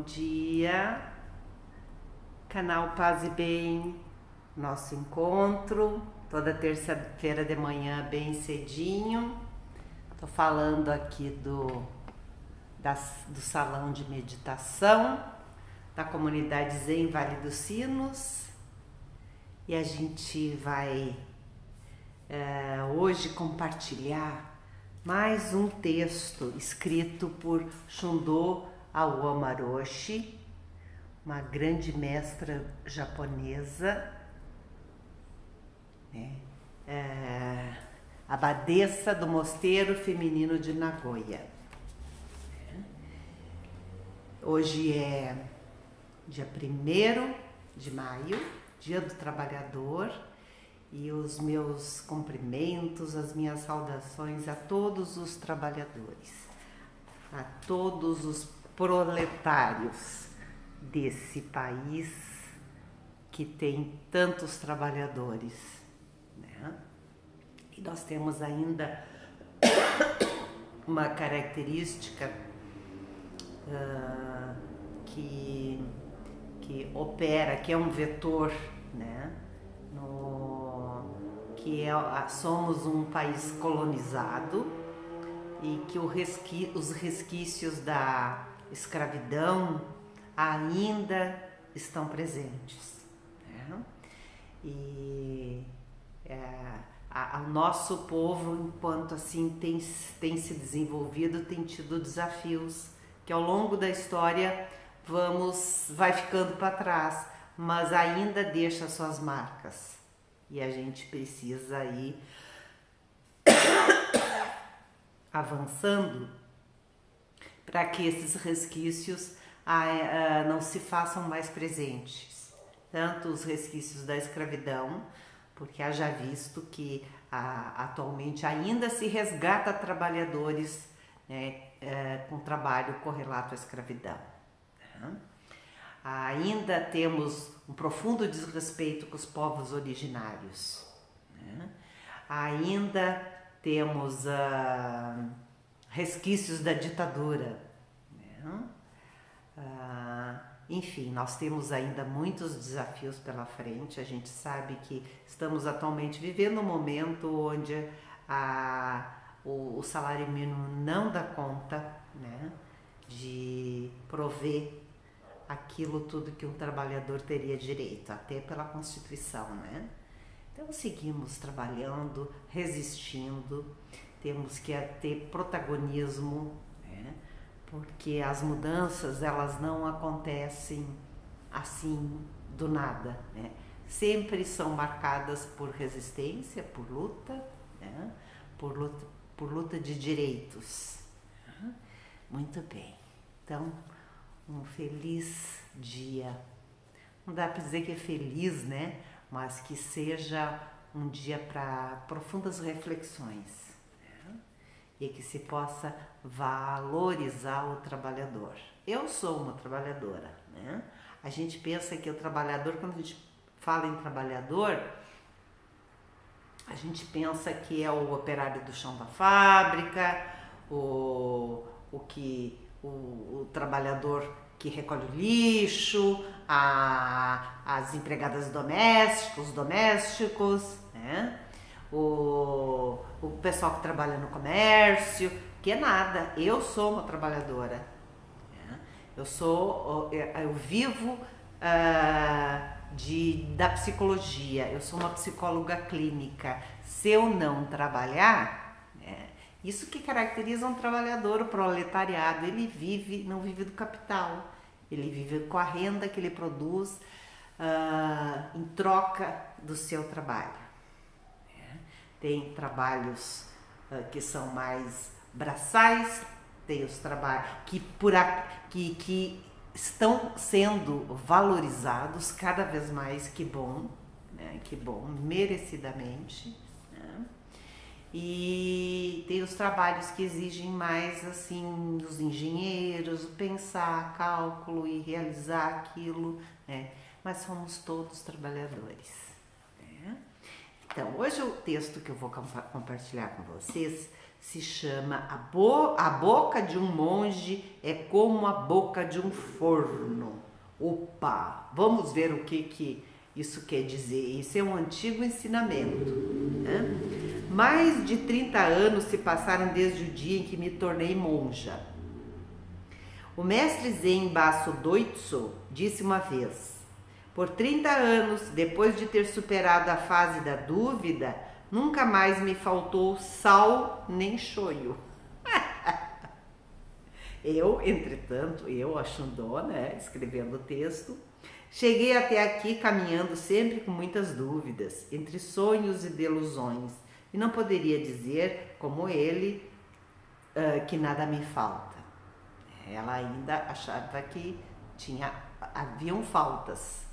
Bom dia, canal Paz e Bem, nosso encontro toda terça-feira de manhã bem cedinho. Tô falando aqui do salão de meditação da comunidade Zen Vale dos Sinos, e a gente vai hoje compartilhar mais um texto escrito por Shundō Aoyama Roshi, uma grande mestra japonesa, né? Abadesa do Mosteiro Feminino de Nagoya. Hoje é dia 1º de maio, Dia do Trabalhador, e os meus cumprimentos, as minhas saudações a todos os trabalhadores, a todos os proletários desse país que tem tantos trabalhadores, né? E nós temos ainda uma característica que opera, que é um vetor, né? Somos um país colonizado e que os resquícios da escravidão ainda estão presentes, né? E o nosso povo, enquanto assim tem se desenvolvido, tem tido desafios que ao longo da história vai ficando para trás, mas ainda deixa suas marcas, e a gente precisa ir avançando para que esses resquícios não se façam mais presentes, tanto os resquícios da escravidão, porque haja visto que atualmente ainda se resgata trabalhadores, né, com trabalho correlato à escravidão, né? Ainda temos um profundo desrespeito com os povos originários, né? Ainda temos resquícios da ditadura, né? Enfim, nós temos ainda muitos desafios pela frente. A gente sabe que estamos atualmente vivendo um momento onde o salário mínimo não dá conta, né, de prover aquilo tudo que um trabalhador teria direito, até pela Constituição, né? Então seguimos trabalhando, resistindo, temos que ter protagonismo, né? Porque as mudanças, elas não acontecem assim do nada, né? Sempre são marcadas por resistência, por luta, né? Por luta de direitos. Muito bem, então um feliz dia. Não dá para dizer que é feliz, né? Mas que seja um dia para profundas reflexões, né? E que se possa valorizar o trabalhador. Eu sou uma trabalhadora, né? A gente pensa que o trabalhador, quando a gente fala em trabalhador, a gente pensa que é o operário do chão da fábrica, o trabalhador que recolhe o lixo, as empregadas domésticas, os domésticos, né? O pessoal que trabalha no comércio, que é nada. Eu sou uma trabalhadora, né? Eu vivo da psicologia. Eu sou uma psicóloga clínica. Se eu não trabalhar, né, isso que caracteriza um trabalhador, o proletariado. Ele não vive do capital, ele vive com a renda que ele produz em troca do seu trabalho. Tem trabalhos que são mais braçais, tem os trabalhos que estão sendo valorizados cada vez mais, que bom, né? Que bom, merecidamente, né? E tem os trabalhos que exigem mais, assim, dos engenheiros, pensar, cálculo e realizar aquilo, né? Mas somos todos trabalhadores, né? Então, hoje o texto que eu vou compartilhar com vocês se chama A Boca de um Monge é como a boca de um forno. Opa, vamos ver o que isso quer dizer. Isso é um antigo ensinamento, né? Mais de 30 anos se passaram desde o dia em que me tornei monja. O mestre Zen Baso Doitso disse uma vez: por 30 anos, depois de ter superado a fase da dúvida, nunca mais me faltou sal nem shoyu. Entretanto, a Xundó, né, escrevendo o texto, cheguei até aqui caminhando sempre com muitas dúvidas, entre sonhos e delusões, e não poderia dizer, como ele, que nada me falta. Ela ainda achava que haviam faltas.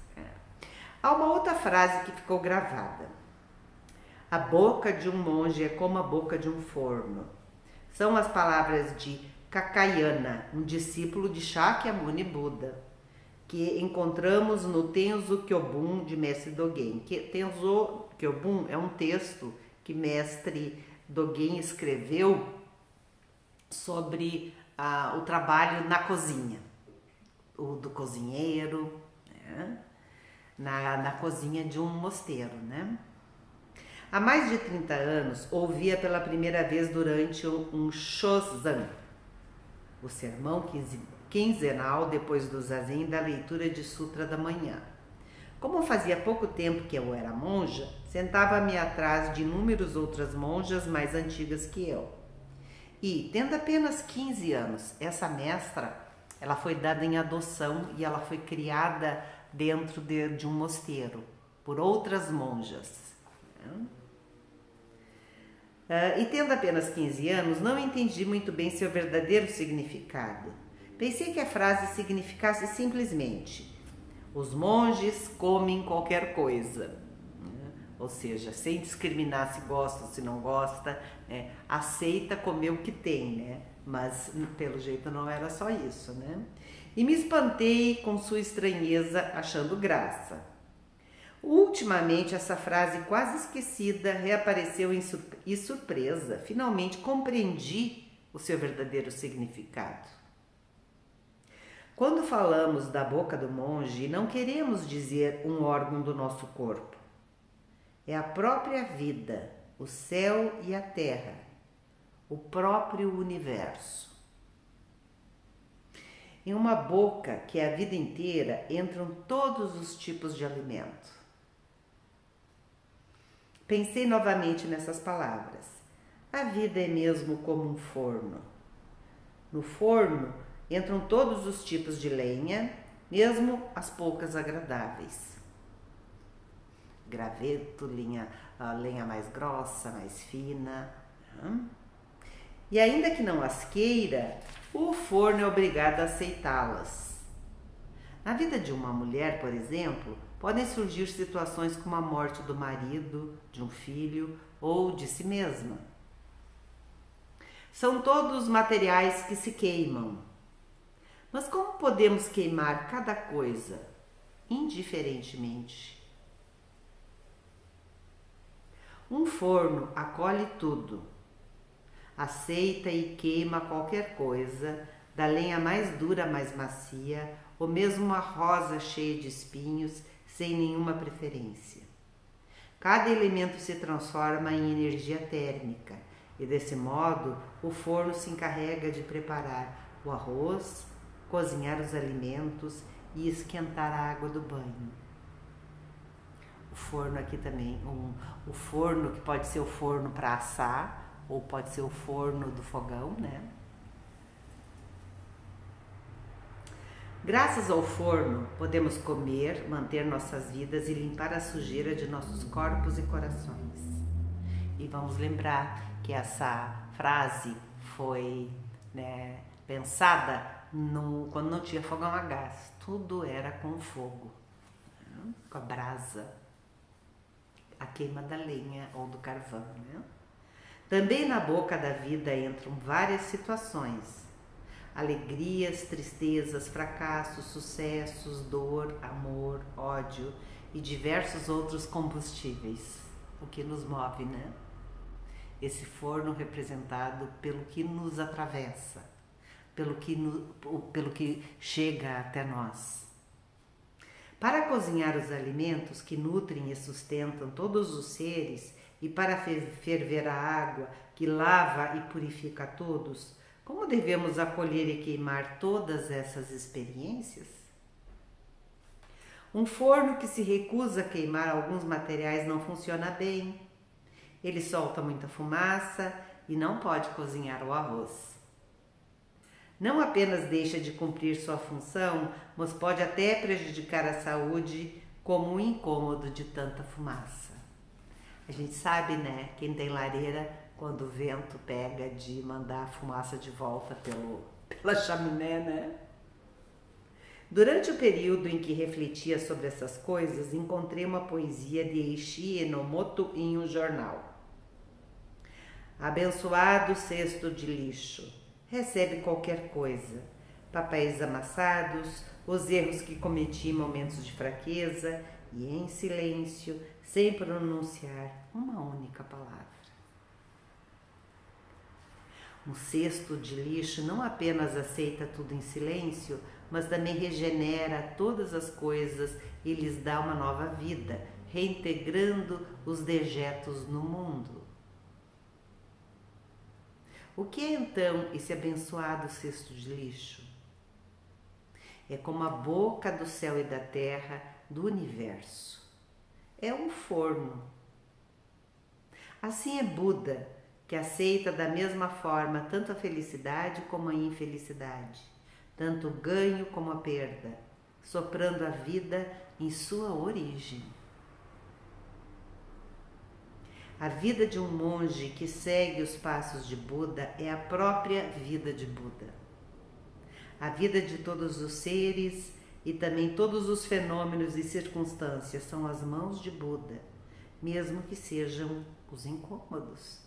Há uma outra frase que ficou gravada: a boca de um monge é como a boca de um forno. São as palavras de Kakayana, um discípulo de Shakyamuni Buda, que encontramos no Tenzo Kyobun de Mestre Dogen. Tenzo Kyobun é um texto que Mestre Dogen escreveu sobre o trabalho na cozinha, do cozinheiro, né? na cozinha de um mosteiro, né? Há mais de 30 anos, ouvia pela primeira vez durante um Shozan, o sermão quinzenal depois do zazen da leitura de Sutra da manhã. Como fazia pouco tempo que eu era monja, sentava-me atrás de inúmeras outras monjas mais antigas que eu. E, tendo apenas 15 anos, essa mestra, ela foi dada em adoção e ela foi criada dentro de um mosteiro por outras monjas. E tendo apenas 15 anos, não entendi muito bem seu verdadeiro significado. Pensei que a frase significasse simplesmente: os monges comem qualquer coisa. Ou seja, sem discriminar se gosta ou se não gosta, aceita comer o que tem, né? Mas pelo jeito não era só isso, né? E me espantei com sua estranheza, achando graça. Ultimamente, essa frase quase esquecida reapareceu em surpresa. Finalmente compreendi o seu verdadeiro significado. Quando falamos da boca do monge, não queremos dizer um órgão do nosso corpo. É a própria vida, o céu e a terra, o próprio universo. Em uma boca que é a vida inteira entram todos os tipos de alimento. Pensei novamente nessas palavras. A vida é mesmo como um forno. No forno entram todos os tipos de lenha, mesmo as poucas agradáveis. Graveto, lenha mais grossa, mais fina. E ainda que não as queira, o forno é obrigado a aceitá-las. Na vida de uma mulher, por exemplo, podem surgir situações como a morte do marido, de um filho ou de si mesma. São todos materiais que se queimam. Mas como podemos queimar cada coisa indiferentemente? Um forno acolhe tudo, aceita e queima qualquer coisa, da lenha mais dura à mais macia, ou mesmo uma rosa cheia de espinhos, sem nenhuma preferência. Cada elemento se transforma em energia térmica e, desse modo, o forno se encarrega de preparar o arroz, cozinhar os alimentos e esquentar a água do banho. O forno aqui também, o forno que pode ser o forno para assar ou pode ser o forno do fogão, né? Graças ao forno, podemos comer, manter nossas vidas e limpar a sujeira de nossos corpos e corações. E vamos lembrar que essa frase foi, né, pensada quando não tinha fogão a gás. Tudo era com fogo, né? Com a brasa, a queima da lenha ou do carvão, né? Também na boca da vida entram várias situações. Alegrias, tristezas, fracassos, sucessos, dor, amor, ódio e diversos outros combustíveis, o que nos move, né? esse forno representado pelo que nos atravessa, pelo que chega até nós. Para cozinhar os alimentos que nutrem e sustentam todos os seres e para ferver a água que lava e purifica todos, como devemos acolher e queimar todas essas experiências? Um forno que se recusa a queimar alguns materiais não funciona bem. Ele solta muita fumaça e não pode cozinhar o arroz. Não apenas deixa de cumprir sua função, mas pode até prejudicar a saúde como um incômodo de tanta fumaça. A gente sabe, né, quem tem lareira, quando o vento pega de mandar a fumaça de volta pela chaminé, né? Durante o período em que refletia sobre essas coisas, encontrei uma poesia de Eiichi Enomoto em um jornal. Abençoado cesto de lixo, recebe qualquer coisa, papéis amassados, os erros que cometi em momentos de fraqueza e em silêncio, sem pronunciar uma única palavra. Um cesto de lixo não apenas aceita tudo em silêncio, mas também regenera todas as coisas e lhes dá uma nova vida, reintegrando os dejetos no mundo. O que é então esse abençoado cesto de lixo? É como a boca do céu e da terra do universo. É um forno. Assim é Buda, que aceita da mesma forma tanto a felicidade como a infelicidade, tanto o ganho como a perda, soprando a vida em sua origem. A vida de um monge que segue os passos de Buda é a própria vida de Buda. A vida de todos os seres e também todos os fenômenos e circunstâncias são as mãos de Buda, mesmo que sejam os incômodos.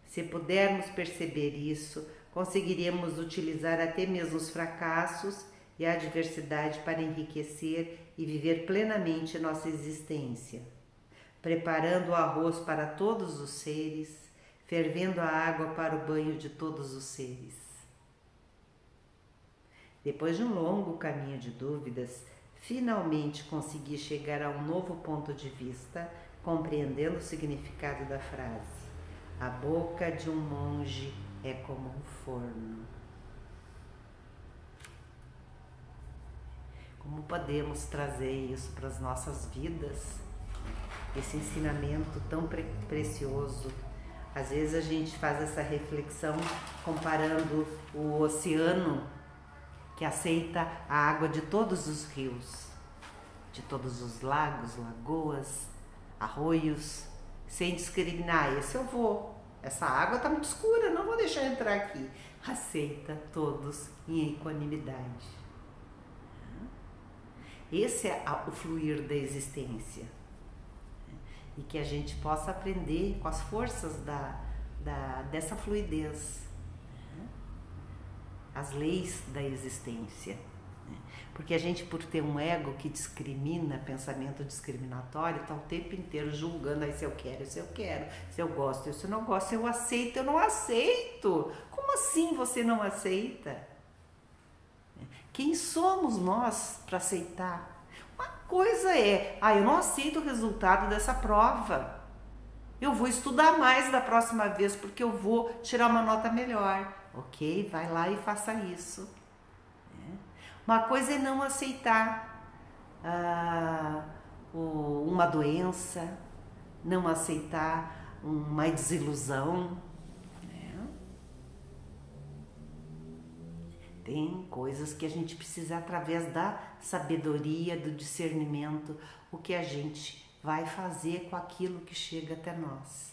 Se pudermos perceber isso, conseguiremos utilizar até mesmo os fracassos e a adversidade para enriquecer e viver plenamente nossa existência, preparando o arroz para todos os seres, fervendo a água para o banho de todos os seres. Depois de um longo caminho de dúvidas, finalmente consegui chegar a um novo ponto de vista, compreendendo o significado da frase. A boca de um monge é como um forno. Como podemos trazer isso para as nossas vidas? Esse ensinamento tão precioso. Às vezes a gente faz essa reflexão comparando o oceano, que aceita a água de todos os rios, de todos os lagos, lagoas, arroios, sem discriminar. Esse eu vou. Essa água está muito escura, não vou deixar entrar aqui. Aceita todos em equanimidade. Esse é o fluir da existência. E que a gente possa aprender com as forças dessa fluidez, as leis da existência. Porque a gente, por ter um ego que discrimina, pensamento discriminatório, está o tempo inteiro julgando, aí se eu quero, se eu gosto, se eu não gosto, se eu aceito, eu não aceito. Como assim você não aceita? Quem somos nós para aceitar? Uma coisa é, eu não aceito o resultado dessa prova. Eu vou estudar mais da próxima vez porque eu vou tirar uma nota melhor. Ok, vai lá e faça isso. Uma coisa é não aceitar uma doença, não aceitar uma desilusão. Tem coisas que a gente precisa, através da sabedoria, do discernimento, o que a gente vai fazer com aquilo que chega até nós.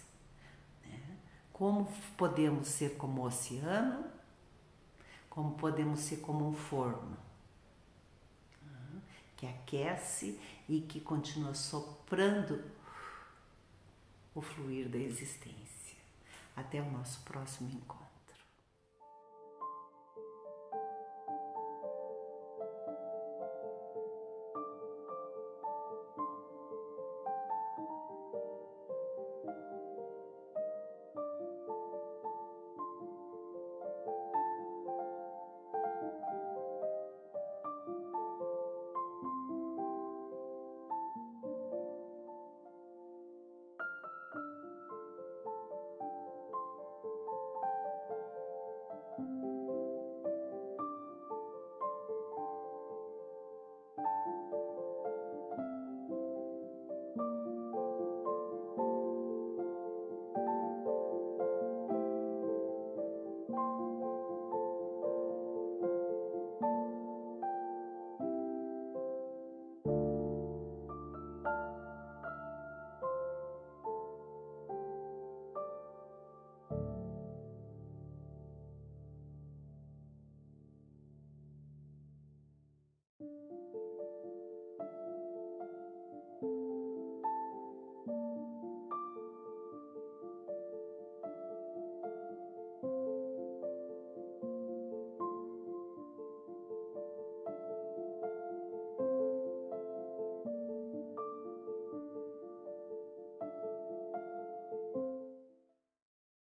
Como podemos ser como o oceano, como podemos ser como um forno, que aquece e que continua soprando o fluir da existência. Até o nosso próximo encontro.